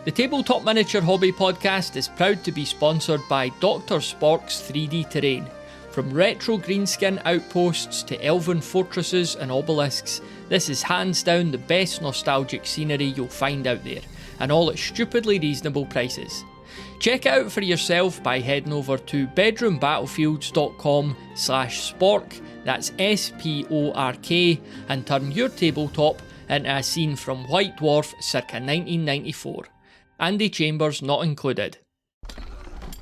The Tabletop Miniature Hobby Podcast is proud to be sponsored by Dr. Spork's 3D Terrain. From retro greenskin outposts to elven fortresses and obelisks, this is hands down the best nostalgic scenery you'll find out there, and all at stupidly reasonable prices. Check it out for yourself by heading over to bedroombattlefields.com/spork, that's SPORK, and turn your tabletop into a scene from White Dwarf circa 1994. Andy Chambers not included.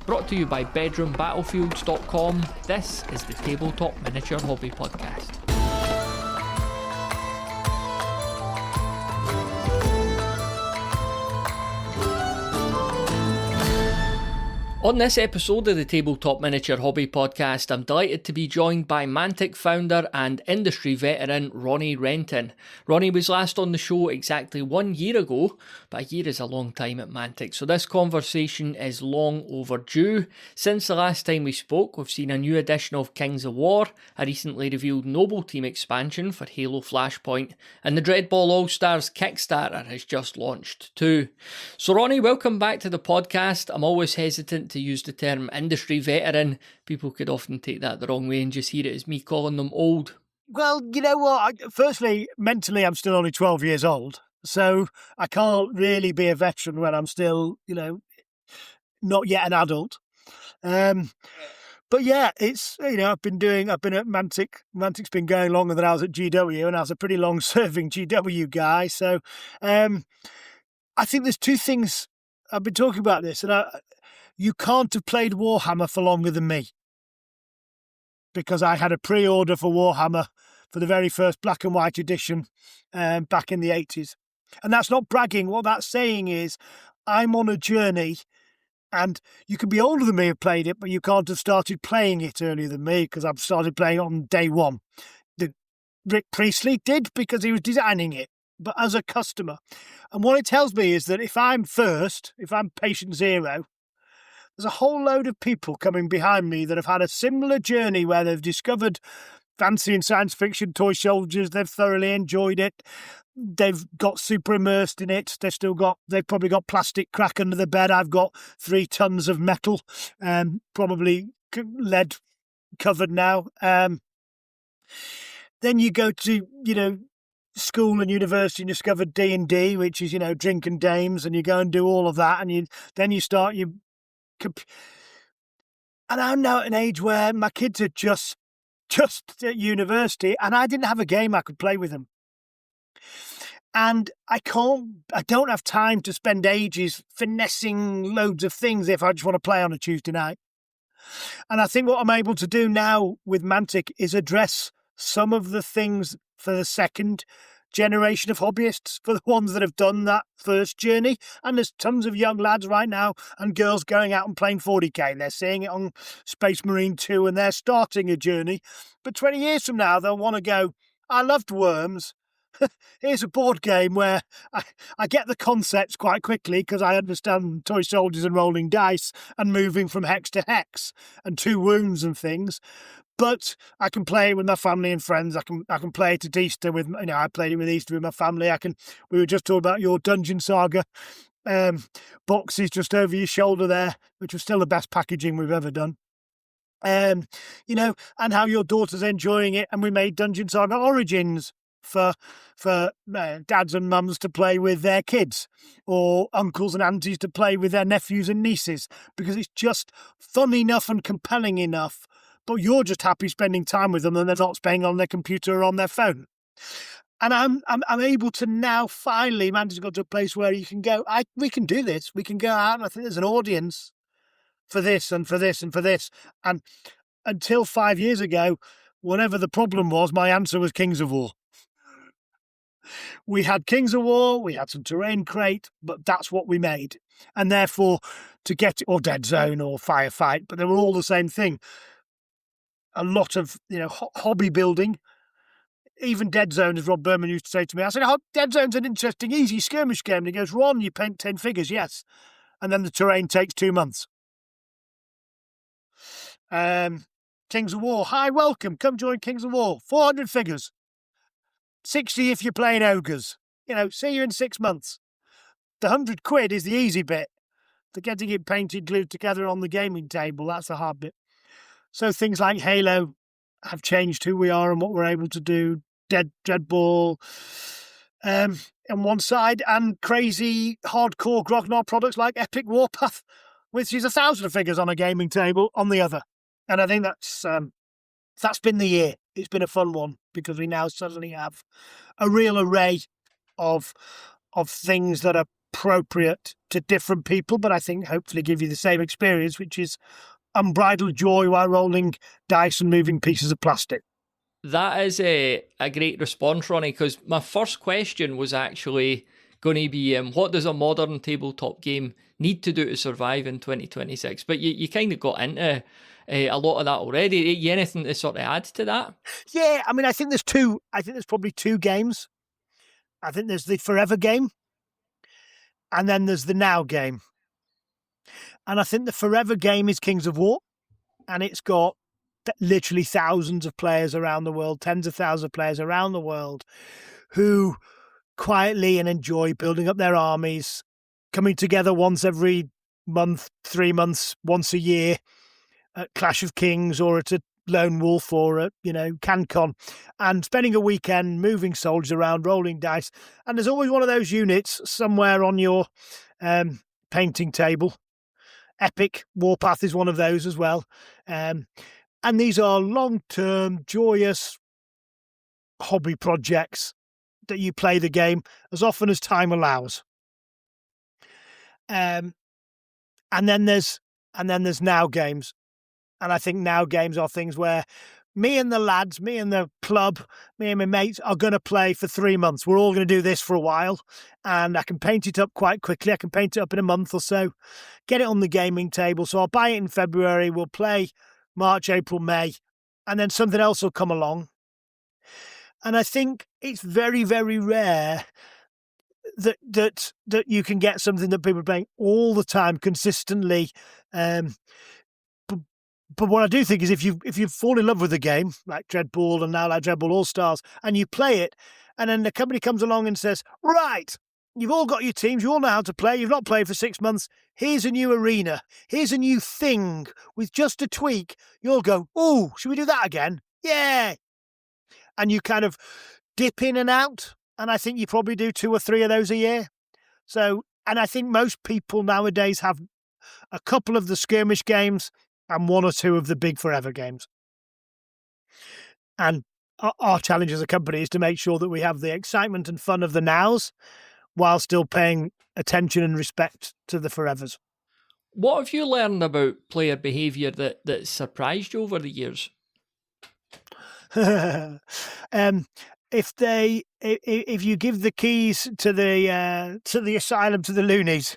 Brought to you by bedroombattlefields.com, this is the Tabletop Miniature Hobby Podcast. On this episode of the Tabletop Miniature Hobby Podcast, I'm delighted to be joined by Mantic founder and industry veteran Ronnie Renton. Ronnie was last on the show exactly 1 year ago, but a year is a long time at Mantic, so this conversation is long overdue. Since the last time we spoke, we've seen a new edition of Kings of War, a recently revealed Noble Team expansion for Halo Flashpoint, and the Dreadball All-Stars Kickstarter has just launched too. So Ronnie, welcome back to the podcast. I'm always hesitant to use the term industry veteran. People could often take that the wrong way and just hear it as me calling them old. Well, you know what? Firstly, mentally, I'm still only 12 years old. So I can't really be a veteran when I'm still, not yet an adult. But yeah, it's, I've been at Mantic. Mantic's been going longer than I was at GW, and I was a pretty long-serving GW guy. So I think there's two things. I've been talking about this, and you can't have played Warhammer for longer than me, because I had a pre-order for Warhammer for the very first black and white edition back in the 80s. And that's not bragging. What that's saying is I'm on a journey, and you can be older than me have played it, but you can't have started playing it earlier than me, because I've started playing it on day one. Rick Priestley did, because he was designing it, but as a customer. And what it tells me is that if I'm first, if I'm patient zero, there's a whole load of people coming behind me that have had a similar journey where they've discovered fantasy and science fiction toy soldiers. They've thoroughly enjoyed it. They've got super immersed in it. They've probably got plastic crack under the bed. I've got 3 tons of metal, probably lead covered now. Then you go to, school and university and discover D&D, which is, drink and dames, and you go and do all of that, and then you start and I'm now at an age where my kids are just at university, and I didn't have a game I could play with them. And I don't have time to spend ages finessing loads of things if I just want to play on a Tuesday night. And I think what I'm able to do now with Mantic is address some of the things for the second generation of hobbyists, for the ones that have done that first journey. And there's tons of young lads right now and girls going out and playing 40k. They're seeing it on Space Marine 2 and they're starting a journey. But 20 years from now, they'll want to go, I loved Worms. Here's a board game where I get the concepts quite quickly, because I understand toy soldiers and rolling dice and moving from hex to hex and 2 wounds and things. But I can play it with my family and friends. I can play it at Easter with, I played it with Easter with my family. We were just talking about your Dungeon Saga boxes just over your shoulder there, which was still the best packaging we've ever done. And how your daughter's enjoying it. And we made Dungeon Saga Origins for dads and mums to play with their kids, or uncles and aunties to play with their nephews and nieces, because it's just fun enough and compelling enough. But you're just happy spending time with them, and they're not spending on their computer or on their phone. And I'm able to now finally manage to go to a place where you can go, we can do this. We can go out, and I think there's an audience for this and for this and for this. And until 5 years ago, whenever the problem was, my answer was Kings of War. We had Kings of War, we had some Terrain Crate, but that's what we made. And therefore, to get it, or Dead Zone or Firefight, but they were all the same thing. A lot of, hobby building. Even Dead Zone, as Rob Berman used to say to me, I said, Dead Zone's an interesting, easy skirmish game. And he goes, Ron, you paint 10 figures, yes. And then the terrain takes 2 months. Kings of War, hi, welcome, come join Kings of War. 400 figures. 60 if you're playing ogres. See you in 6 months. The £100 is the easy bit. The getting it painted, glued together on the gaming table, that's the hard bit. So things like Halo have changed who we are and what we're able to do. Dreadball on one side, and crazy hardcore grognard products like Epic Warpath, which is 1,000 figures on a gaming table on the other. And I think that's been the year. It's been a fun one because we now suddenly have a real array of things that are appropriate to different people, but I think hopefully give you the same experience, which is unbridled joy while rolling dice and moving pieces of plastic. That is a great response, Ronnie, because my first question was actually going to be, what does a modern tabletop game need to do to survive in 2026? But you kind of got into a lot of that already. You anything to sort of add to that? Yeah, I mean, I think there's probably two games. I think there's the Forever game, and then there's the Now game. And I think the Forever game is Kings of War, and it's got literally thousands of players around the world, tens of thousands of players around the world who quietly and enjoy building up their armies, coming together once every month, 3 months, once a year at Clash of Kings or at a Lone Wolf or at, CanCon, and spending a weekend moving soldiers around, rolling dice. And there's always one of those units somewhere on your painting table. Epic Warpath is one of those as well. And these are long-term, joyous hobby projects that you play the game as often as time allows. And then there's Now games. And I think Now games are things where me and the lads, me and the club, me and my mates are going to play for 3 months. We're all going to do this for a while. And I can paint it up quite quickly. I can paint it up in a month or so, get it on the gaming table. So I'll buy it in February. We'll play March, April, May, and then something else will come along. And I think it's very, very rare that you can get something that people are playing all the time, consistently. But what I do think is if you fall in love with the game, like Dreadball and now like Dreadball All-Stars, and you play it, and then the company comes along and says, right, you've all got your teams, you all know how to play, you've not played for 6 months, here's a new arena, here's a new thing with just a tweak, you'll go, oh, should we do that again? Yeah. And you kind of dip in and out, and I think you probably do 2 or 3 of those a year. So, and I think most people nowadays have a couple of the skirmish games and 1 or 2 of the big Forever games. And our challenge as a company is to make sure that we have the excitement and fun of the Nows while still paying attention and respect to the Forevers. What have you learned about player behaviour that surprised you over the years? If you give the keys to the asylum to the loonies,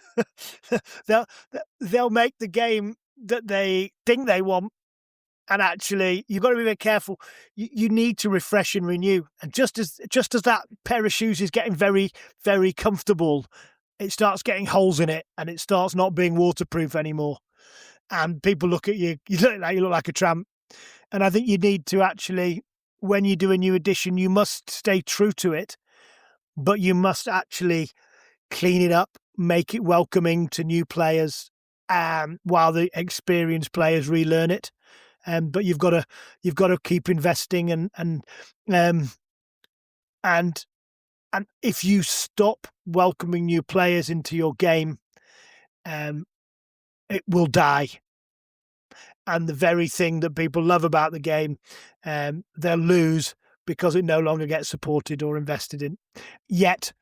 they'll make the game that they think they want. And actually, you've got to be very careful. You need to refresh and renew. And just as that pair of shoes is getting very, very comfortable, it starts getting holes in it, and it starts not being waterproof anymore. And people look at you. You look like a tramp. And I think you need to actually, when you do a new edition, you must stay true to it, but you must actually clean it up, make it welcoming to new players, while the experienced players relearn it. But you've got to keep investing, and if you stop welcoming new players into your game, it will die. And the very thing that people love about the game, they'll lose because it no longer gets supported or invested in. Yet,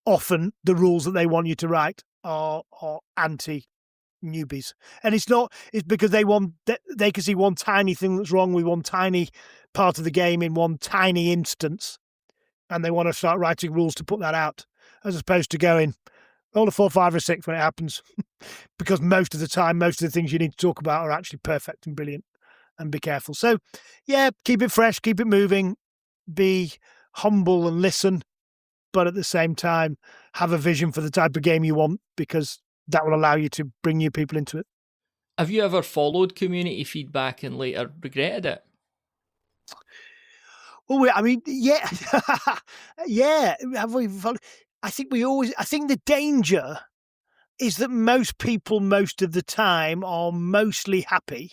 often the rules that they want you to write are anti-newbies, and it's because they can see one tiny thing that's wrong with one tiny part of the game in one tiny instance, and they want to start writing rules to put that out, as opposed to going roll a 4, 5, or 6 when it happens. Because most of the time, most of the things you need to talk about are actually perfect and brilliant, and be careful. So, yeah, keep it fresh, keep it moving, be humble and listen, but at the same time, have a vision for the type of game you want, because that will allow you to bring new people into it. Have you ever followed community feedback and later regretted it? Well, I mean, yeah. Yeah. Have we followed? I think the danger is that most people, most of the time, are mostly happy,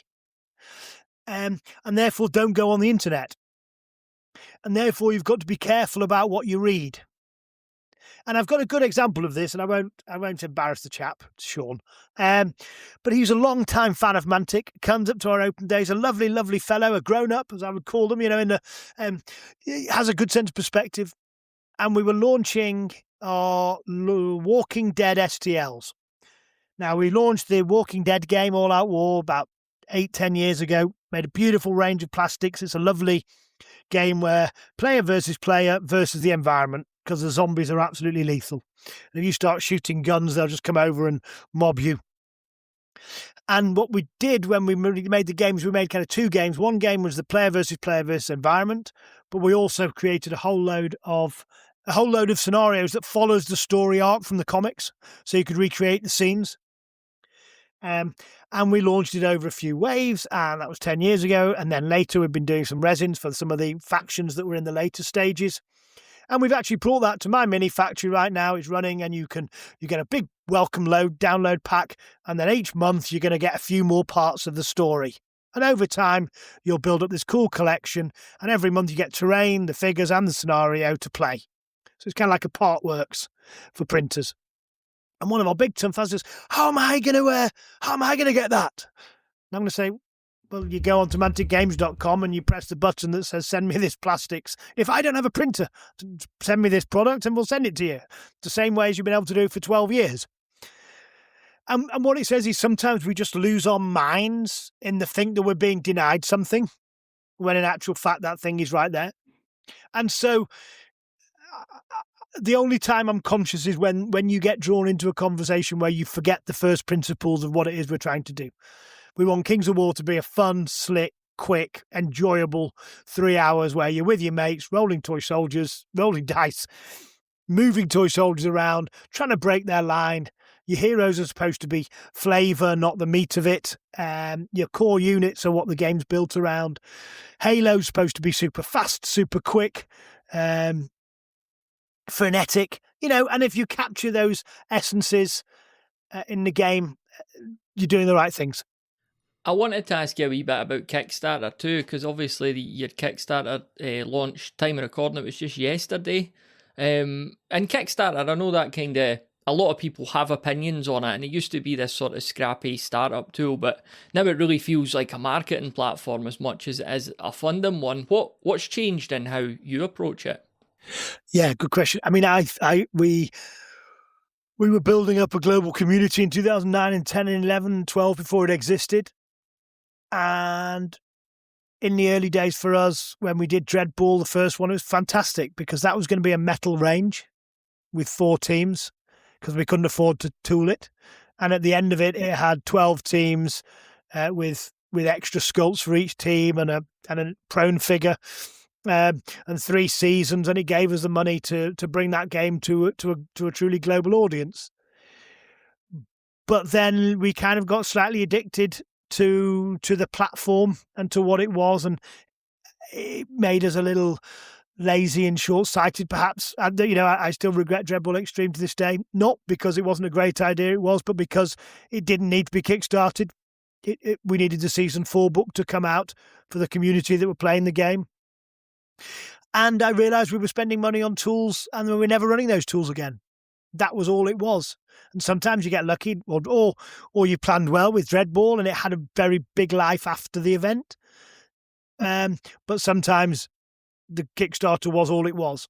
and therefore don't go on the internet. And therefore you've got to be careful about what you read. And I've got a good example of this, and I won't embarrass the chap, Sean. But he's a long-time fan of Mantic, comes up to our open days, a lovely, lovely fellow, a grown-up, as I would call them, he has a good sense of perspective. And we were launching our Walking Dead STLs. Now, we launched the Walking Dead game, All Out War, about 8-10 years ago, made a beautiful range of plastics. It's a lovely game where player versus the environment, because the zombies are absolutely lethal. And if you start shooting guns, they'll just come over and mob you. And what we did when we made the games, we made kind of two games. One game was the player versus environment, but we also created a whole load of scenarios that follows the story arc from the comics, so you could recreate the scenes. And we launched it over a few waves, and that was 10 years ago. And then later we've been doing some resins for some of the factions that were in the later stages. And we've actually brought that to my mini factory right now. It's running, and you get a big welcome download pack, and then each month you're going to get a few more parts of the story. And over time, you'll build up this cool collection, and every month you get terrain, the figures, and the scenario to play. So it's kind of like a part works for printers. And one of our big time fans says, how am I going to get that? And I'm going to say, well, you go on to manticgames.com and you press the button that says, send me this plastics. If I don't have a printer, send me this product and we'll send it to you. The same way as you've been able to do for 12 years. And what it says is sometimes we just lose our minds in the think that we're being denied something, when in actual fact that thing is right there. And so the only time I'm conscious is when you get drawn into a conversation where you forget the first principles of what it is we're trying to do. We want Kings of War to be a fun, slick, quick, enjoyable 3 hours where you're with your mates, rolling toy soldiers, rolling dice, moving toy soldiers around, trying to break their line. Your heroes are supposed to be flavour, not the meat of it. Your core units are what the game's built around. Halo's supposed to be super fast, super quick, frenetic, and if you capture those essences in the game, you're doing the right things. I wanted to ask you a wee bit about Kickstarter too, because obviously your Kickstarter launch time of recording, it was just yesterday. And Kickstarter, I know that kind of, a lot of people have opinions on it, and it used to be this sort of scrappy startup tool, but now it really feels like a marketing platform as much as it is a funding one. What's changed in how you approach it? Yeah, good question. I mean, we were building up a global community in 2009 and 10 and 11 and 12 before it existed. And in the early days for us, when we did Dreadball, the first one, it was fantastic because that was going to be a metal range with 4 teams because we couldn't afford to tool it. And at the end of it, it had 12 teams with extra sculpts for each team and a prone figure. And 3 seasons, and it gave us the money to bring that game to a truly global audience. But then we kind of got slightly addicted to the platform and to what it was, and it made us a little lazy and short-sighted, perhaps. And, I still regret Dreadball Extreme to this day, not because it wasn't a great idea, it was, but because it didn't need to be kickstarted. We needed the Season 4 book to come out for the community that were playing the game. And I realised we were spending money on tools and we were never running those tools again. That was all it was. And sometimes you get lucky or you planned well with Dreadball and it had a very big life after the event. But sometimes the Kickstarter was all it was.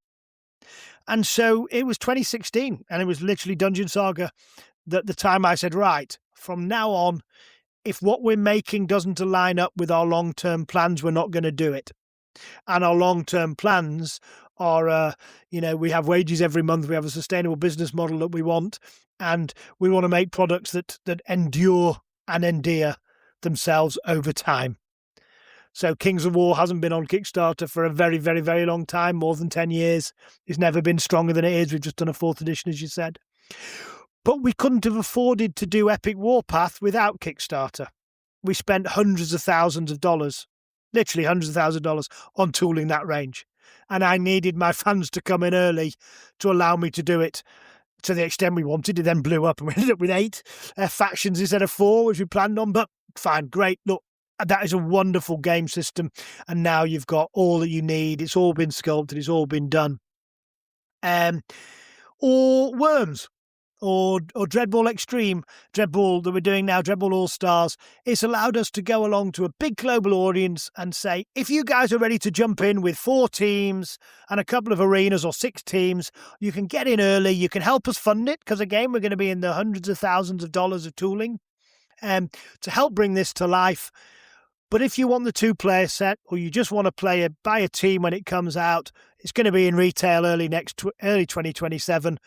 And so it was 2016 and it was literally Dungeon Saga that the time I said, right, from now on, if what we're making doesn't align up with our long-term plans, we're not going to do it. And our long-term plans are, we have wages every month. We have a sustainable business model that we want, and we want to make products that endure and endear themselves over time. So Kings of War hasn't been on Kickstarter for a very, very, very long time, more than 10 years. It's never been stronger than it is. We've just done a 4th edition, as you said. But we couldn't have afforded to do Epic Warpath without Kickstarter. We spent hundreds of thousands of dollars, literally hundreds of thousands of dollars, on tooling that range. and I needed my fans to come in early to allow me to do it to the extent we wanted. It then blew up and we ended up with 8 factions instead of 4, which we planned on, but fine, great. Look, that is a wonderful game system, and now you've got all that you need. It's all been sculpted, it's all been done. Or Worms, or Dreadball Extreme, Dreadball that we're doing now, Dreadball All-Stars. It's allowed us to go along to a big global audience and say, if you guys are ready to jump in with 4 teams and a couple of arenas or 6 teams, you can get in early, you can help us fund it, because again, we're going to be in the hundreds of thousands of dollars of tooling to help bring this to life. But if you want the 2-player set, or you just want to buy a team when it comes out, it's going to be in retail early 2027.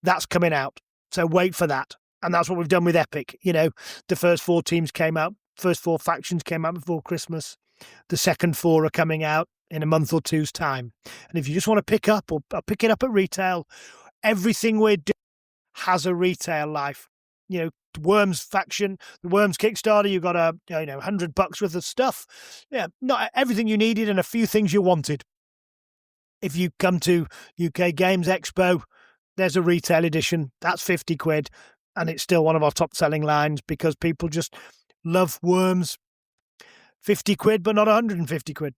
That's coming out. So wait for that. And that's what we've done with Epic. The first 4 teams came out, first 4 factions came out before Christmas. The second 4 are coming out in a month or two's time. And if you just want to pick it up at retail, everything we're doing has a retail life. Worms faction, the Worms Kickstarter, you got $100 worth of stuff. Yeah, not everything you needed and a few things you wanted. If you come to UK Games Expo, there's a retail edition. That's 50 quid. And it's still one of our top selling lines because people just love Worms. 50 quid, but not 150 quid.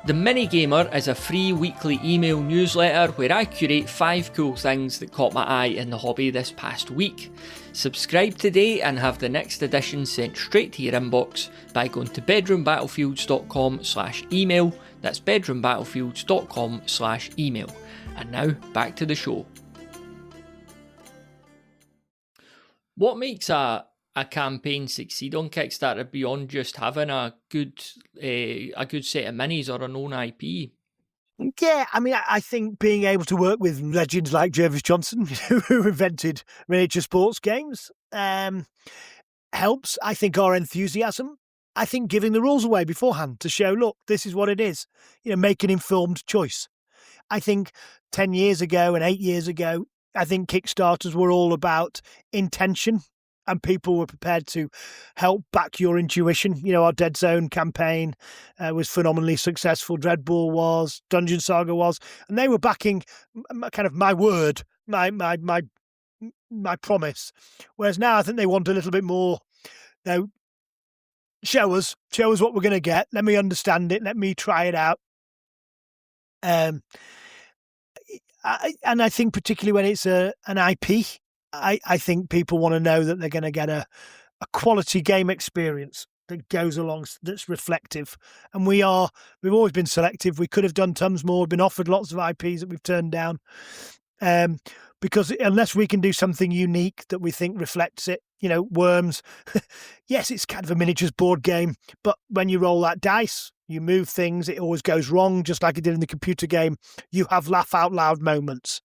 The Minigamer is a free weekly email newsletter where I curate 5 cool things that caught my eye in the hobby this past week. Subscribe today and have the next edition sent straight to your inbox by going to bedroombattlefields.com/email. That's bedroombattlefields.com/email. And now back to the show. What makes a campaign succeed on Kickstarter beyond just having a good set of minis or a known IP? Yeah, I think being able to work with legends like Jervis Johnson, who invented miniature sports games, helps. I think our enthusiasm. I think giving the rules away beforehand to show, look, this is what it is. Make an informed choice. I think 10 years ago and 8 years ago, I think Kickstarters were all about intention. And people were prepared to help back your intuition. Our Dead Zone campaign was phenomenally successful. Dreadball was, Dungeon Saga was, and they were backing kind of my word, my promise. Whereas now I think they want a little bit more. Show us what we're going to get. Let me understand it. Let me try it out. And I think particularly when it's an IP. I think people want to know that they're going to get a quality game experience that goes along, that's reflective. And we've always been selective. We could have done tons more. We've been offered lots of IPs that we've turned down. Because unless we can do something unique that we think reflects it, Worms, yes, it's kind of a miniatures board game, but when you roll that dice, you move things, it always goes wrong, just like it did in the computer game. You have laugh out loud moments.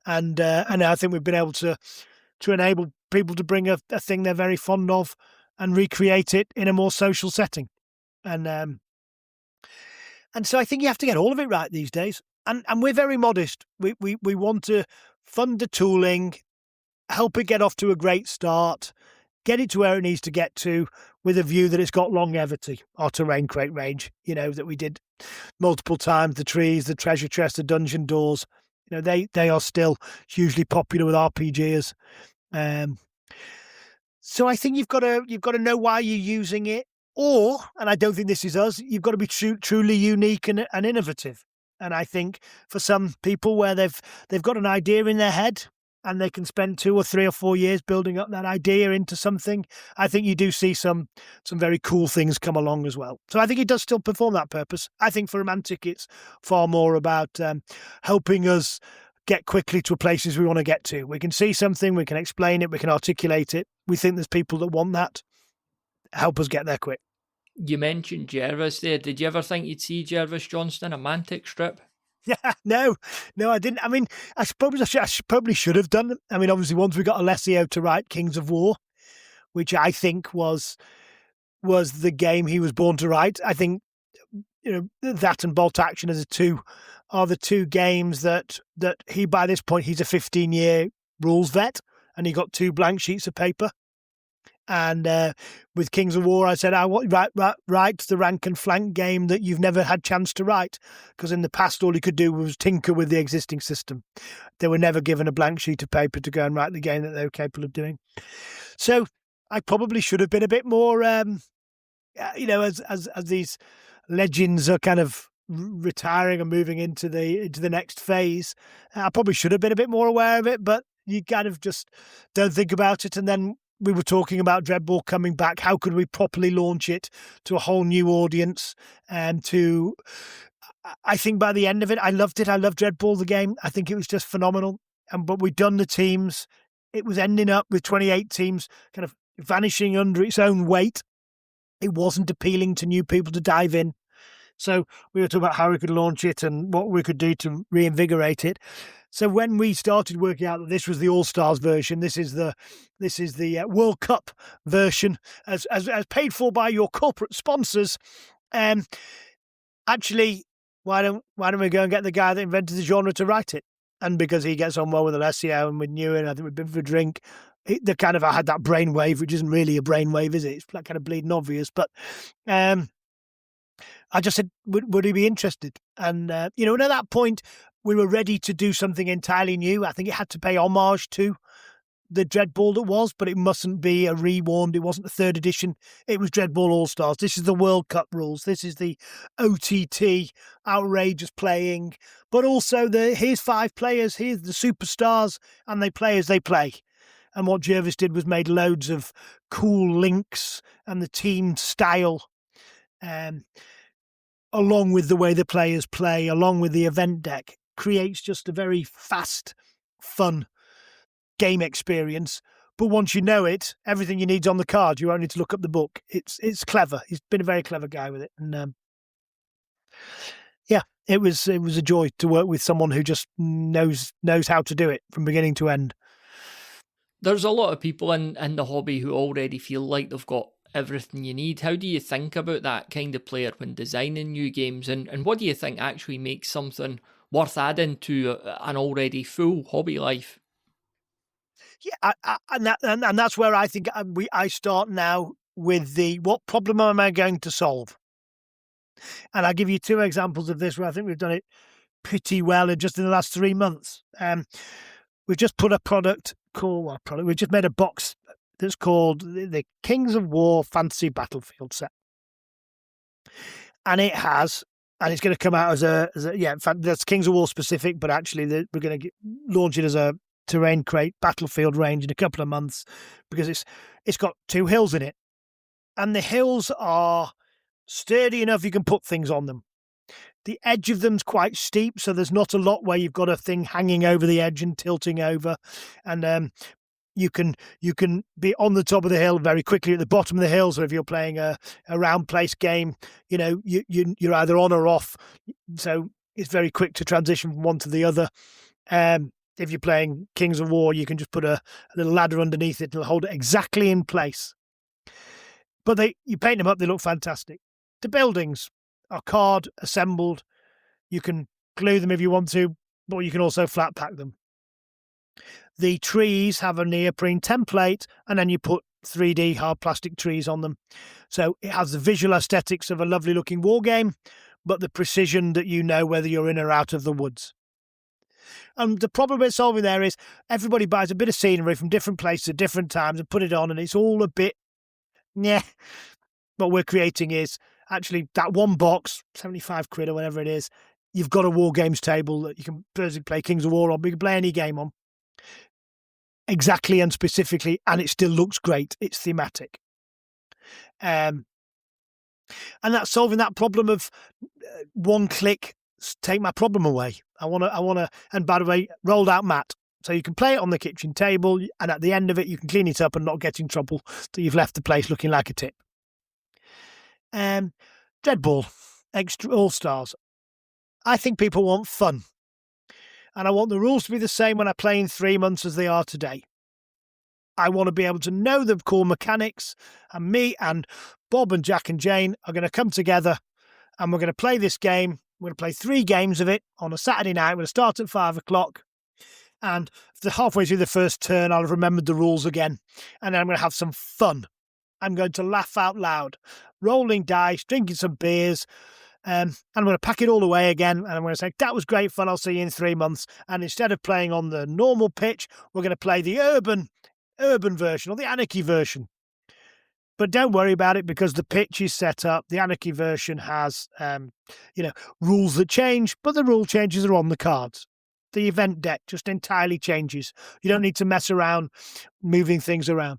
And I think we've been able to enable people to bring a thing they're very fond of and recreate it in a more social setting. And so I think you have to get all of it right these days. And we're very modest. We want to fund the tooling, help it get off to a great start, get it to where it needs to get to, with a view that it's got longevity. Our terrain crate range, that we did multiple times, the trees, the treasure chest, the dungeon doors. They are still hugely popular with RPGers. So I think you've got to know why you're using it, and I don't think this is us, you've got to be truly unique and innovative. And I think for some people where they've got an idea in their head and they can spend 2 or 3 or 4 years building up that idea into something, I think you do see some very cool things come along as well. So I think it does still perform that purpose. I think for Mantic, it's far more about helping us get quickly to places we want to get to. We can see something, we can explain it, we can articulate it. We think there's people that want that. Help us get there quick. You mentioned Jervis there. Did you ever think you'd see Jervis Johnston, a Mantic strip? Yeah, no, I didn't. I probably should have done. Obviously, once we got Alessio to write Kings of War, which I think was the game he was born to write. I think that and Bolt Action are the two games that he, by this point, he's a 15-year rules vet, and he got 2 blank sheets of paper, And with Kings of War, I said, I want write the rank and flank game that you've never had chance to write. Because in the past, all you could do was tinker with the existing system. They were never given a blank sheet of paper to go and write the game that they were capable of doing. So I probably should have been a bit more, as these legends are kind of retiring and moving into the next phase. I probably should have been a bit more aware of it, but you kind of just don't think about it. And then we were talking about Dreadball coming back. How could we properly launch it to a whole new audience? And I think by the end of it, I loved it. I loved Dreadball, the game. I think it was just phenomenal. But we'd done the teams. It was ending up with 28 teams kind of vanishing under its own weight. It wasn't appealing to new people to dive in. So we were talking about how we could launch it and what we could do to reinvigorate it. So when we started working out that this was the All-Stars version, this is the World Cup version, as paid for by your corporate sponsors. Actually, why don't we go and get the guy that invented the genre to write it? And because he gets on well with Alessio and with Newen, I think we've been for a drink. I had that brainwave, which isn't really a brainwave, is it? It's kind of bleeding obvious, but. I just said, would he be interested? And, and at that point, we were ready to do something entirely new. I think it had to pay homage to the Dreadball that was, but it mustn't be a rewarmed. It wasn't the third edition. It was Dreadball All-Stars. This is the World Cup rules. This is the OTT, outrageous playing, but also here's 5 players, here's the superstars, and they play as they play. And what Jervis did was made loads of cool links and the team style, along with the way the players play, along with the event deck, creates just a very fast, fun game experience. But once you know it, everything you need's on the card. You won't need to look up the book. It's clever. He's been a very clever guy with it. And it was a joy to work with someone who just knows how to do it from beginning to end. There's a lot of people in the hobby who already feel like they've got everything you need. How do you think about that kind of player when designing new games, and what do you think actually makes something worth adding to an already full hobby life? Yeah, and that's where I think I start now with what problem am I going to solve? And I'll give you 2 examples of this where I think we've done it pretty well just in the last 3 months. We've just put a product called We've just made a box that's called the Kings of War Fantasy Battlefield set. And it's going to come out that's Kings of War specific, but actually we're going to launch it as a terrain crate battlefield range in a couple of months, because it's got 2 hills in it. And the hills are sturdy enough you can put things on them. The edge of them's quite steep, so there's not a lot where you've got a thing hanging over the edge and tilting over. And you can be on the top of the hill very quickly at the bottom of the hill. So if you're playing a round place game, you're either on or off. So it's very quick to transition from one to the other. If you're playing Kings of War, you can just put a little ladder underneath it and hold it exactly in place. But you paint them up, they look fantastic. The buildings are card assembled. You can glue them if you want to, but you can also flat pack them. The trees have a neoprene template, and then you put 3D hard plastic trees on them. So it has the visual aesthetics of a lovely looking war game, but the precision that you know whether you're in or out of the woods. And the problem we're solving there is everybody buys a bit of scenery from different places at different times and put it on, and it's all a bit, What we're creating is actually that one box, 75 quid or whatever it is. You've got a war games table that you can play Kings of War on, but you can play any game on. Exactly and specifically, and it still looks great. It's thematic. And that's solving that problem of one click, take my problem away. I want to, and by the way, rolled out mat. So you can play it on the kitchen table, and at the end of it, you can clean it up and not get in trouble that you've left the place looking like a tip. Dreadball, Extra All-Stars. I think people want fun. And I want the rules to be the same when I play in 3 months as they are today. I want to be able to know the core mechanics, and me and Bob and Jack and Jane are going to come together and we're going to play this game. We're going to play 3 games of it on a Saturday night. We're going to start at 5 o'clock. And halfway through the first turn, I'll have remembered the rules again. And then I'm going to have some fun. I'm going to laugh out loud, rolling dice, drinking some beers. And I'm going to pack it all away again. And I'm going to say, that was great fun. I'll see you in 3 months. And instead of playing on the normal pitch, we're going to play the urban version or the anarchy version. But don't worry about it because the pitch is set up. The anarchy version has, rules that change, but the rule changes are on the cards. The event deck just entirely changes. You don't need to mess around moving things around.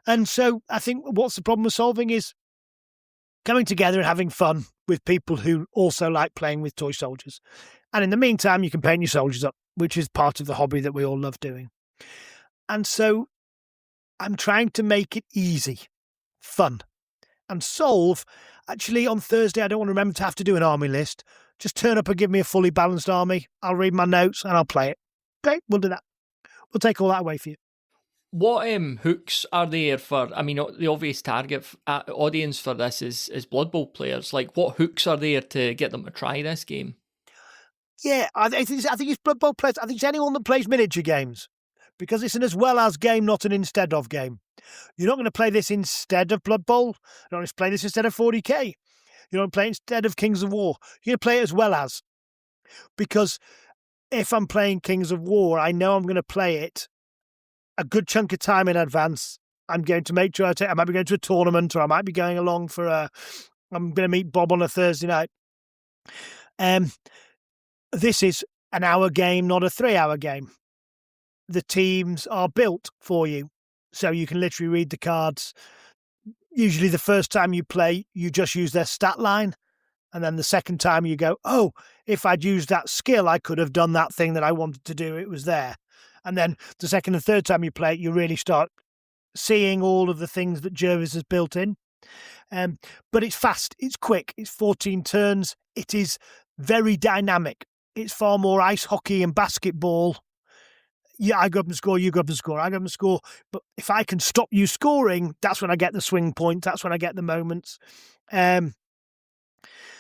And so I think what's the problem with solving is coming together and having fun with people who also like playing with toy soldiers. And in the meantime, you can paint your soldiers up, which is part of the hobby that we all love doing. And so I'm trying to make it easy, fun, and solve. Actually, on Thursday, I don't want to remember to have to do an army list. Just turn up and give me a fully balanced army. I'll read my notes and I'll play it. Okay, we'll do that. We'll take all that away for you. What hooks are there for, the obvious target audience for this is Blood Bowl players. Like, what hooks are there to get them to try this game? Yeah, I think it's Blood Bowl players. I think it's anyone that plays miniature games. Because it's an as well as game, not an instead of game. You're not going to play this instead of Blood Bowl. You're not going to play this instead of 40k. You're not going to play it instead of Kings of War. You're going to play it as well as. Because if I'm playing Kings of War, I know I'm going to play it a good chunk of time in advance. I'm going to make sure I might be going to a tournament, or I might be going along for I'm going to meet Bob on a Thursday night. This is an hour game, not a 3-hour game. The teams are built for you, so you can literally read the cards. Usually the first time you play, you just use their stat line. And then the second time you go, oh, if I'd used that skill, I could have done that thing that I wanted to do. It was there. And then the second and third time you play it, you really start seeing all of the things that Jervis has built in. But it's fast, it's quick, it's 14 turns. It is very dynamic. It's far more ice hockey and basketball. Yeah, I go up and score, you go up and score, I go up and score. But if I can stop you scoring, that's when I get the swing point. That's when I get the moments.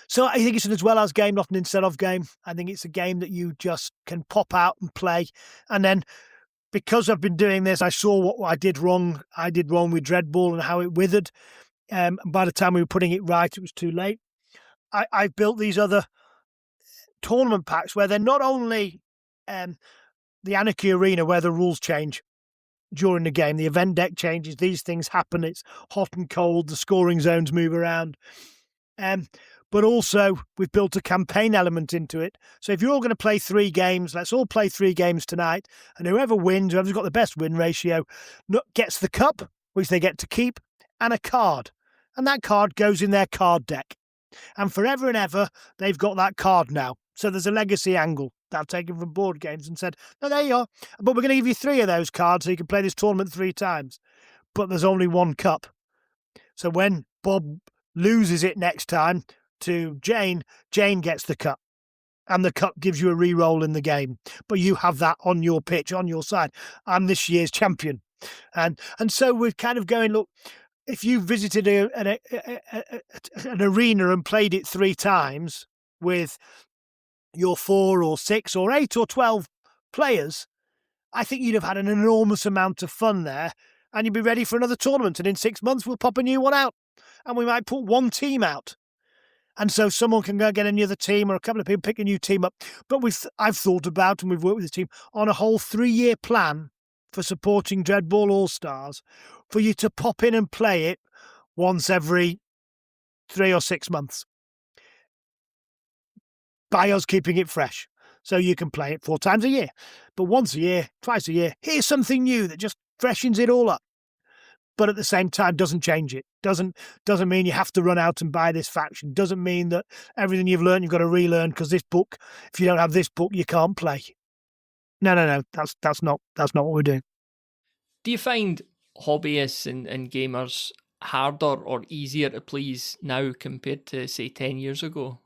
So I think it's an as well as game, not an instead of game. I think it's a game that you just can pop out and play. And then because I've been doing this, I saw what I did wrong. I did wrong with Dreadball and how it withered. By the time we were putting it right, it was too late. I've built these other tournament packs where they're not only the Anarchy Arena where the rules change during the game. The event deck changes. These things happen. It's hot and cold. The scoring zones move around. But also, we've built a campaign element into it. So if you're all going to play 3 games, let's all play 3 games tonight. And whoever wins, whoever's got the best win ratio, gets the cup, which they get to keep, and a card. And that card goes in their card deck. And forever and ever, they've got that card now. So there's a legacy angle that I've taken from board games and said, no, there you are. But we're going to give you 3 of those cards so you can play this tournament 3 times. But there's only 1 cup. So when Bob loses it next time to Jane gets the cup. And the cup gives you a re-roll in the game. But you have that on your pitch, on your side. I'm this year's champion. And so we're kind of going, look, if you visited an arena and played it 3 times with your 4 or 6 or 8 or 12 players, I think you'd have had an enormous amount of fun there, and you'd be ready for another tournament. And in 6 months, we'll pop a new one out, and we might put 1 team out. And so someone can go get another team, or a couple of people pick a new team up. But I've thought about, and we've worked with the team on a whole 3-year plan for supporting Dreadball All-Stars, for you to pop in and play it once every 3 or 6 months. By us keeping it fresh. So you can play it 4 times a year. But once a year, twice a year, here's something new that just freshens it all up. But at the same time, doesn't change it. Doesn't mean you have to run out and buy this faction. Doesn't mean that everything you've learned, you've got to relearn because this book, if you don't have this book, you can't play. No. That's not what we're doing. Do you find hobbyists and gamers harder or easier to please now compared to, say, 10 years ago?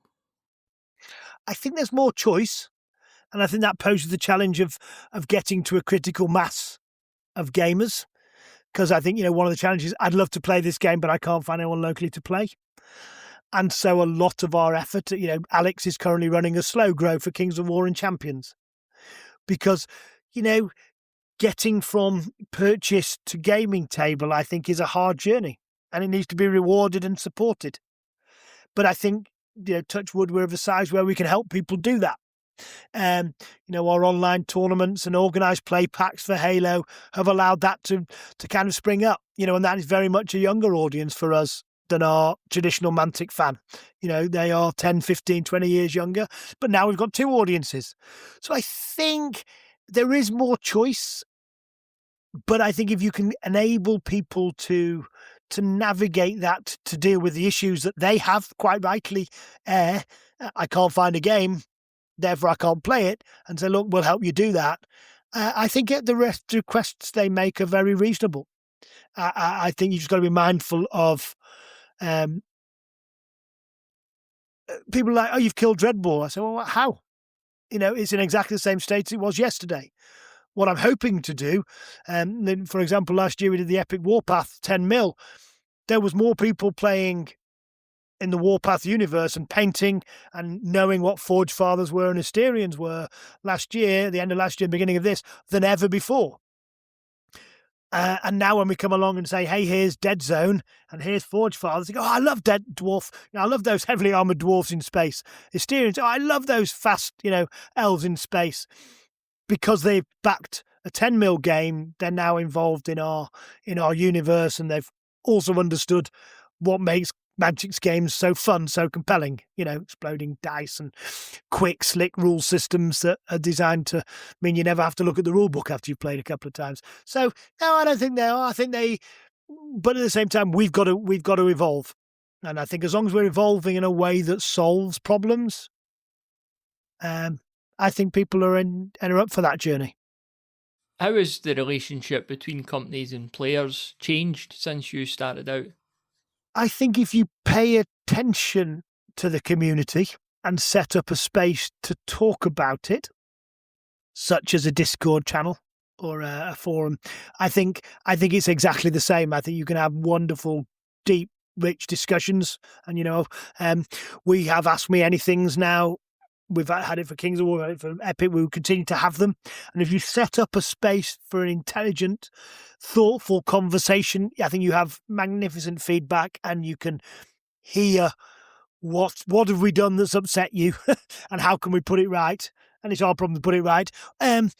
I think there's more choice. And I think that poses the challenge of getting to a critical mass of gamers. Because I think, one of the challenges, I'd love to play this game, but I can't find anyone locally to play. And so a lot of our effort, Alex is currently running a slow grow for Kings of War and Champions. Because getting from purchase to gaming table, I think, is a hard journey, and it needs to be rewarded and supported. But I think, touch wood, we're of a size where we can help people do that. Our online tournaments and organised play packs for Halo have allowed that to kind of spring up, and that is very much a younger audience for us than our traditional Mantic fan. They are 10, 15, 20 years younger, but now we've got two audiences. So I think there is more choice, but I think if you can enable people to navigate that, to deal with the issues that they have, quite rightly, I can't find a game, therefore I can't play it, and say, look, we'll help you do that. I think the requests they make are very reasonable. I think you've just got to be mindful of people like, oh, you've killed Dreadball. I say, well, how? It's in exactly the same state as it was yesterday. What I'm hoping to do, for example, last year we did the Epic Warpath 10 mil. There was more people playing in the Warpath universe and painting and knowing what Forge Fathers were and Asterians were last year, the end of last year, beginning of this, than ever before. And now when we come along and say, hey, here's Dead Zone and here's Forge Fathers, they go, oh, I love Dead Dwarf. I love those heavily armoured dwarves in space. Asterians, oh, I love those fast, elves in space. Because they've backed a 10 mil game, they're now involved in our universe, and they've also understood what makes Mantic's games so fun, so compelling. Exploding dice and quick, slick rule systems that are designed to mean you never have to look at the rule book after you've played a couple of times. So no, I don't think they are. I think but at the same time, we've got to evolve, and I think as long as we're evolving in a way that solves problems, I think people are up for that journey. How has the relationship between companies and players changed since you started out? I think if you pay attention to the community and set up a space to talk about it, such as a Discord channel or a forum, I think it's exactly the same. I think you can have wonderful, deep, rich discussions. And, we have Ask Me Anythings now. We've had it for Kings of War, had it for Epic. We will continue to have them. And if you set up a space for an intelligent, thoughtful conversation, I think you have magnificent feedback, and you can hear what have we done that's upset you and how can we put it right? And it's our problem to put it right. And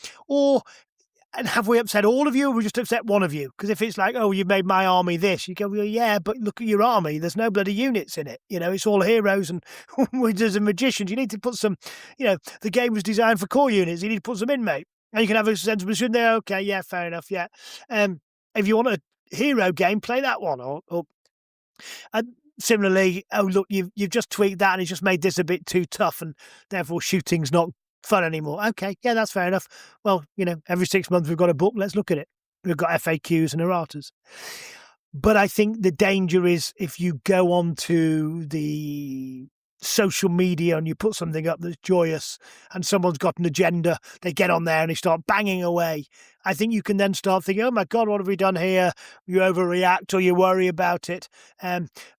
have we upset all of you, or have we just upset one of you? Because if it's like, oh, you made my army this, you go, well, yeah, but look at your army. There's no bloody units in it. It's all heroes and wizards and magicians. You need to put some, the game was designed for core units. You need to put some in, mate. And you can have a sensible shouldn't there. Okay, yeah, fair enough, yeah. If you want a hero game, play that one. Or similarly, oh, look, you've just tweaked that and it's just made this a bit too tough, and therefore shooting's not fun anymore. Okay, yeah, that's fair enough. Well, every 6 months we've got a book. Let's look at it. We've got FAQs and erratas. But I think the danger is if you go on to the social media and you put something up that's joyous and someone's got an agenda, they get on there and they start banging away. I think you can then start thinking, oh my God, what have we done here? You overreact or you worry about it.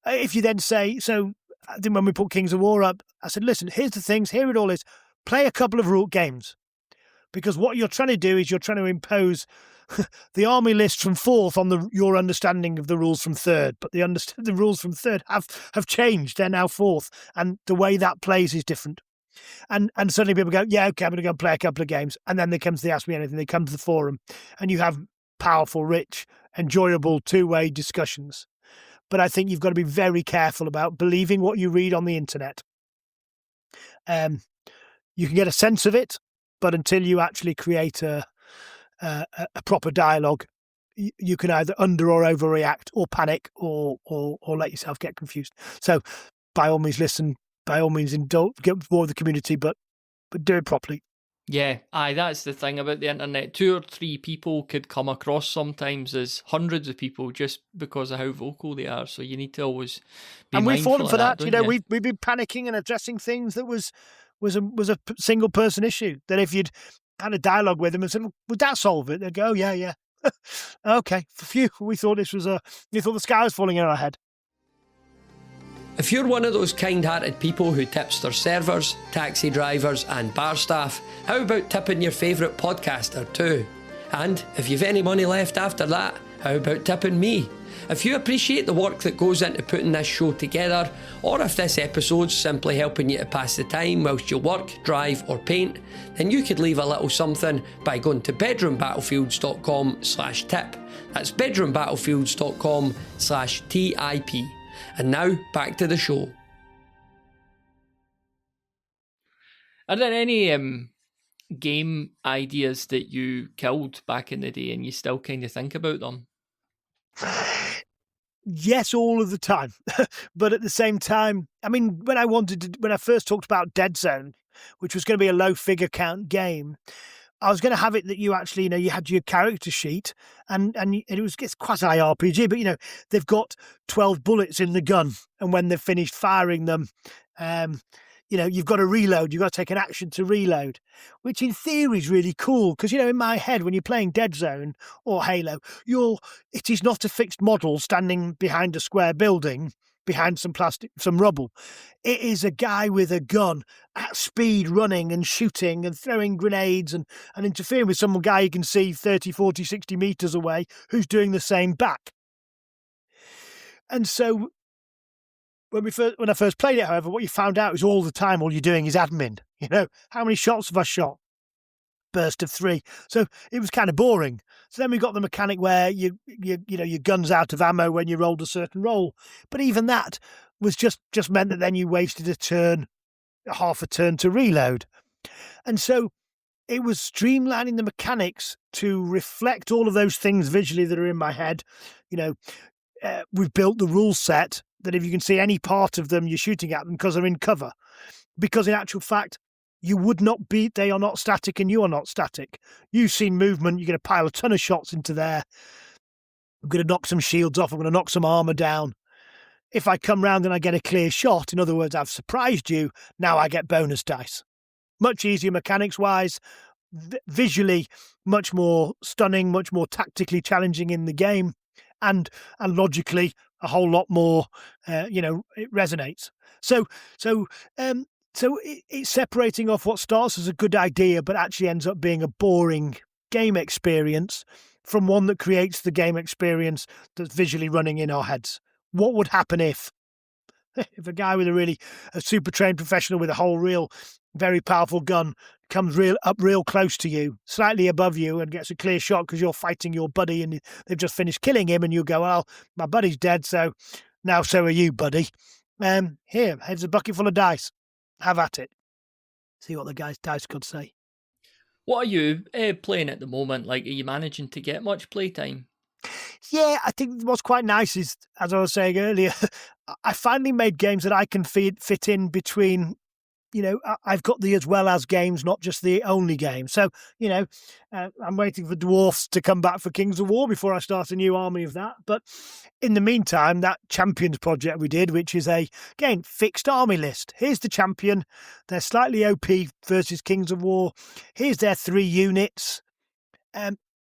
If you then say, so I think when we put Kings of War up, I said, listen, here's the things, here it all is. Play a couple of root games, because what you're trying to do is you're trying to impose the army list from 4th on your understanding of the rules from 3rd, but the rules from 3rd have changed. They're now 4th, and the way that plays is different. And suddenly people go, yeah, okay, I'm going to go and play a couple of games, and then they come to the Ask Me Anything, they come to the forum, and you have powerful, rich, enjoyable two-way discussions. But I think you've got to be very careful about believing what you read on the internet. You can get a sense of it, but until you actually create a proper dialogue, you can either under or overreact or panic or let yourself get confused. So by all means listen, by all means get more of the community, but do it properly. Yeah, that's the thing about the internet. 2 or 3 people could come across sometimes as hundreds of people just because of how vocal they are. So you need to always be mindful of that. And we've fallen for that. We've been panicking and addressing things that was a single person issue. That if you'd had a dialogue with them and said, would that solve it? They'd go, oh, yeah. Okay, phew, we thought the sky was falling in our head. If you're one of those kind-hearted people who tips their servers, taxi drivers and bar staff, how about tipping your favourite podcaster too? And if you've any money left after that, how about tipping me? If you appreciate the work that goes into putting this show together, or if this episode's simply helping you to pass the time whilst you work, drive or paint, then you could leave a little something by going to bedroombattlefields.com/tip. That's bedroombattlefields.com/TIP. And now, back to the show. Are there any game ideas that you killed back in the day and you still kind of think about them? Yes, all of the time. But at the same time, I mean, when I first talked about Dead Zone, which was going to be a low figure count game, I was going to have it that you actually, you had your character sheet and it's quasi RPG, but they've got 12 bullets in the gun, and when they've finished firing them, you've got to reload. You've got to take an action to reload, which in theory is really cool because, in my head, when you're playing Dead Zone or Halo, it is not a fixed model standing behind a square building, behind some rubble. It is a guy with a gun at speed running and shooting and throwing grenades and interfering with some guy you can see 30, 40, 60 meters away who's doing the same back. And so when I first played it, however, what you found out is all the time all you're doing is admin. How many shots have I shot? Burst of 3. So it was kind of boring. So then we got the mechanic where your gun's out of ammo when you rolled a certain roll. But even that was just meant that then you wasted half a turn to reload. And so it was streamlining the mechanics to reflect all of those things visually that are in my head. We've built the rule set that if you can see any part of them, you're shooting at them because they're in cover. Because in actual fact, they are not static and you are not static. You've seen movement, you're going to pile a ton of shots into there. I'm going to knock some shields off, I'm going to knock some armour down. If I come round and I get a clear shot, in other words, I've surprised you, now I get bonus dice. Much easier mechanics-wise, visually much more stunning, much more tactically challenging in the game, and logically a whole lot more, it resonates. So it's separating off what starts as a good idea but actually ends up being a boring game experience from one that creates the game experience that's visually running in our heads. What would happen if a guy with a super trained professional with a whole real, very powerful gun comes real close to you, slightly above you, and gets a clear shot because you're fighting your buddy and they've just finished killing him, and you go, well, my buddy's dead, so now so are you, buddy. Here, here's a bucket full of dice. Have at it. See what the guy's dice could say. What are you playing at the moment? Are you managing to get much playtime? Yeah, I think what's quite nice is, as I was saying earlier, I finally made games that I can fit in between. I've got the as well as games, not just the only game. So, I'm waiting for Dwarfs to come back for Kings of War before I start a new army of that. But in the meantime, that Champions project we did, which is again, fixed army list. Here's the champion. They're slightly OP versus Kings of War. Here's their 3 units.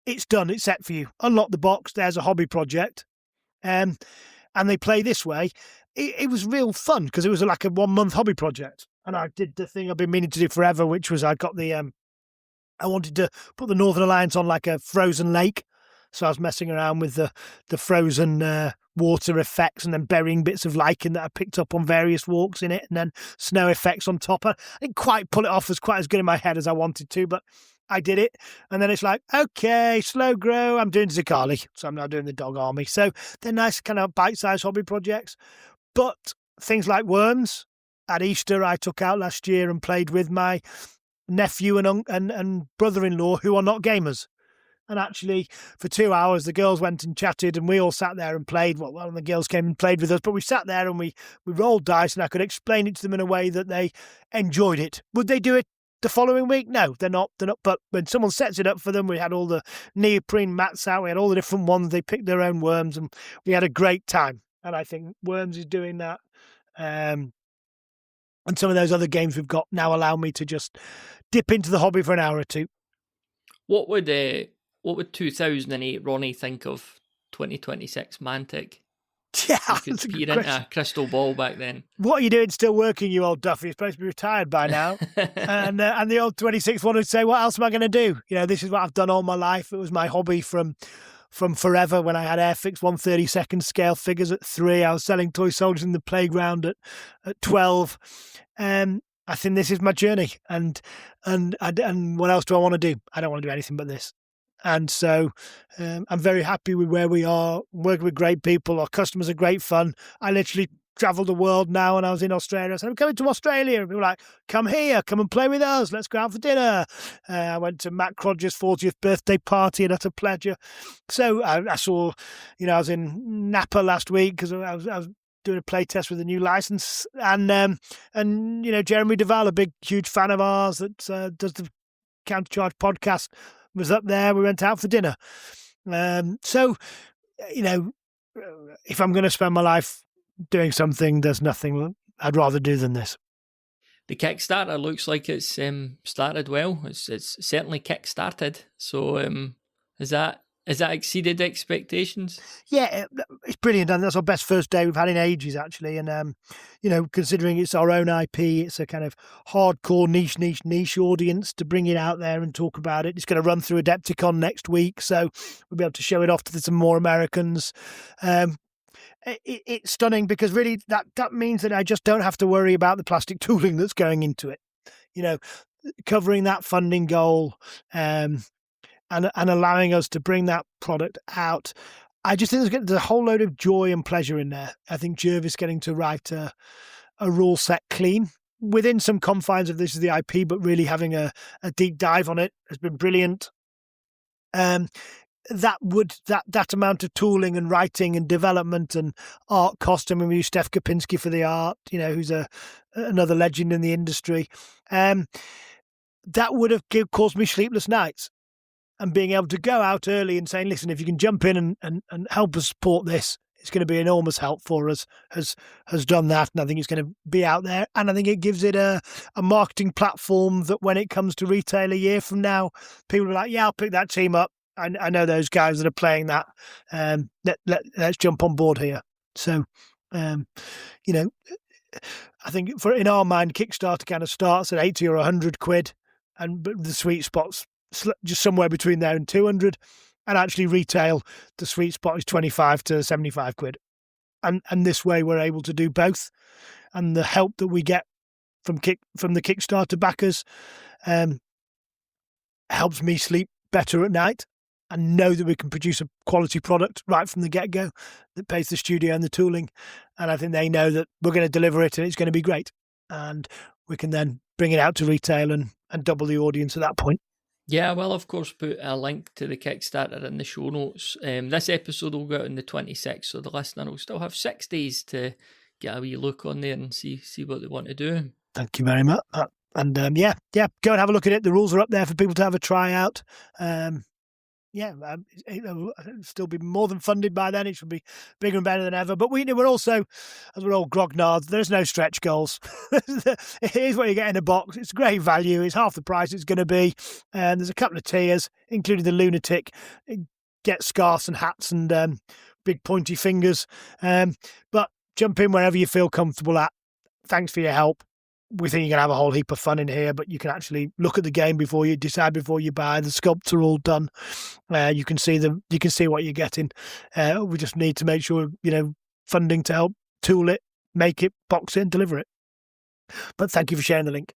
It's done. It's set for you. Unlock the box. There's a hobby project. And they play this way. It was real fun because it was like a 1-month hobby project. And I did the thing I've been meaning to do forever, which was I got I wanted to put the Northern Alliance on like a frozen lake. So I was messing around with the frozen water effects and then burying bits of lichen that I picked up on various walks in it, and then snow effects on top. I didn't quite pull it off as quite as good in my head as I wanted to, but I did it. And then it's like, okay, slow grow. I'm doing Zicali. So I'm now doing the dog army. So they're nice kind of bite-sized hobby projects. But things like Worms, at Easter, I took out last year and played with my nephew and brother-in-law who are not gamers. And actually, for 2 hours, the girls went and chatted and we all sat there and played. Well, one of the girls came and played with us, but we sat there and we rolled dice and I could explain it to them in a way that they enjoyed it. Would they do it the following week? No, they're not. But when someone sets it up for them, we had all the neoprene mats out. We had all the different ones. They picked their own worms and we had a great time. And I think Worms is doing that. And some of those other games we've got now allow me to just dip into the hobby for an hour or two. What would 2008 Ronnie think of 2026 Mantic? Yeah, You could that's a peer good into question. a crystal ball back then. What are you doing still working, you old Duffy? You're supposed to be retired by now. And the old 26 one would say, what else am I going to do? This is what I've done all my life. It was my hobby from forever. When I had Airfix 1/32 scale figures at 3, I was selling toy soldiers in the playground at 12. I think this is my journey. And what else do I want to do? I don't want to do anything but this. And so I'm very happy with where we are, working with great people. Our customers are great fun. I literally travel the world now, and I was in Australia. I said, I'm coming to Australia. And people were like, come here, come and play with us. Let's go out for dinner. I went to Matt Crodger's 40th birthday party, and that's a pleasure. So I saw, I was in Napa last week because I was doing a play test with a new license. And Jeremy Duval, a big, huge fan of ours that does the Countercharge podcast, was up there. We went out for dinner. So, if I'm going to spend my life doing something, there's nothing I'd rather do than this. The Kickstarter looks like it's started well. It's certainly kick-started. So has that exceeded expectations? Yeah, it's brilliant, and that's our best first day we've had in ages, actually. And considering it's our own IP, it's a kind of hardcore niche audience to bring it out there and talk about it. It's going to run through Adepticon next week, so we'll be able to show it off to some more Americans. It's stunning because really that means that I just don't have to worry about the plastic tooling that's going into it. Covering that funding goal. And allowing us to bring that product out. I just think there's a whole load of joy and pleasure in there. I think Jervis getting to write a rule set clean within some confines of this is the IP, but really having a deep dive on it has been brilliant. That amount of tooling and writing and development and art cost. I mean, we use Steph Kopinski for the art, who's another legend in the industry. That would have caused me sleepless nights. And being able to go out early and saying, listen, if you can jump in and help us support this, it's going to be enormous help for us, has done that. And I think it's going to be out there. And I think it gives it a marketing platform that when it comes to retail a year from now, people are like, yeah, I'll pick that team up. I know those guys that are playing that. Let's jump on board here. So, I think in our mind, Kickstarter kind of starts at 80 or 100 quid. But the sweet spot's just somewhere between there and 200, and actually retail, the sweet spot is 25 to 75 quid. And this way we're able to do both. And the help that we get from the Kickstarter backers helps me sleep better at night and know that we can produce a quality product right from the get-go that pays the studio and the tooling. And I think they know that we're going to deliver it and it's going to be great. And we can then bring it out to retail and double the audience at that point. Yeah, well, of course, put a link to the Kickstarter in the show notes. This episode will go out on the 26th, so the listener will still have 6 days to get a wee look on there and see what they want to do. Thank you very much. And go and have a look at it. The rules are up there for people to have a try out. It'll still be more than funded by then. It should be bigger and better than ever. But we're also, as we're all grognards, there's no stretch goals. Here's what you get in a box. It's great value. It's half the price it's going to be. And there's a couple of tiers, including the lunatic. Get scarves and hats and big pointy fingers. But jump in wherever you feel comfortable at. Thanks for your help. We think you're going to have a whole heap of fun in here, but you can actually look at the game before you decide, before you buy. The sculpts are all done. You can see them. You can see what you're getting. We just need to make sure, funding to help tool it, make it, box it, and deliver it. But thank you for sharing the link.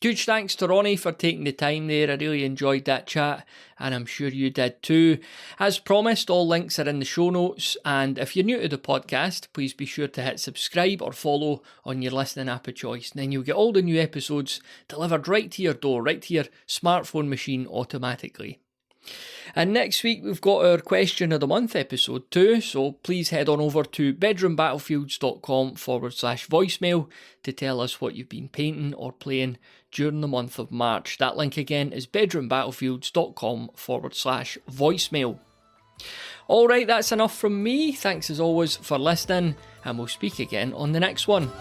Huge thanks to Ronnie for taking the time there. I really enjoyed that chat, and I'm sure you did too. As promised, all links are in the show notes, and if you're new to the podcast, please be sure to hit subscribe or follow on your listening app of choice, and then you'll get all the new episodes delivered right to your door, right to your smartphone machine automatically. And next week we've got our question of the month episode too, so please head on over to bedroombattlefields.com/voicemail to tell us what you've been painting or playing during the month of March. That link again is bedroombattlefields.com/voicemail. Alright, that's enough from me. Thanks as always for listening, and we'll speak again on the next one.